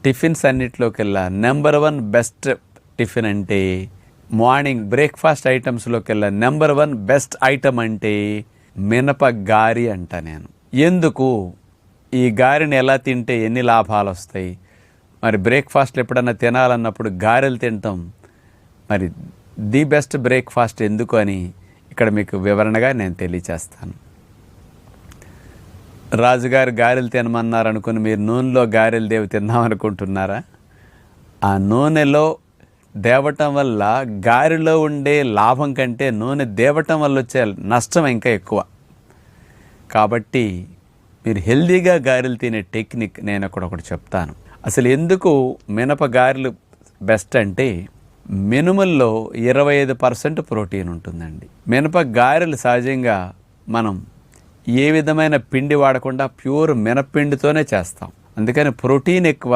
Tiffins అన్నిట్లోకెల్లా number 1 best tiffin అంటే, morning breakfast ఐటమ్స్లోకెల్లా నెంబర్ 1 బెస్ట్ ఐటమ్ అంటే మినప గారి అంట నేను. ఎందుకు? ఈ గారెని ఎలా తింటే ఎన్ని లాభాలు వస్తాయి? మరి బ్రేక్ఫాస్ట్లు ఎప్పుడన్నా తినాలన్నప్పుడు గారెలు తింటాం, మరి ది బెస్ట్ బ్రేక్ఫాస్ట్ ఎందుకు అని ఇక్కడ మీకు వివరణగా నేను తెలియచేస్తాను. రాజుగారు గారెలు తినమన్నారు అనుకుని మీరు నూనెలో గారెలు తిందామనుకుంటున్నారా? ఆ నూనెలో దేవటం వల్ల గారెలో ఉండే లాభం కంటే నూనె దేవటం వల్ల వచ్చే నష్టం ఇంకా ఎక్కువ. కాబట్టి మీరు హెల్దీగా గారెలు తినే టెక్నిక్ నేను ఒకటి చెప్తాను. అసలు ఎందుకు మినప గారెలు బెస్ట్ అంటే, మినుముల్లో 25% ప్రోటీన్ ఉంటుందండి. మినప గారెలు సహజంగా మనం ఏ విధమైన పిండి వాడకుండా ప్యూర్ మినపిండితోనే చేస్తాం. అందుకని ప్రోటీన్ ఎక్కువ,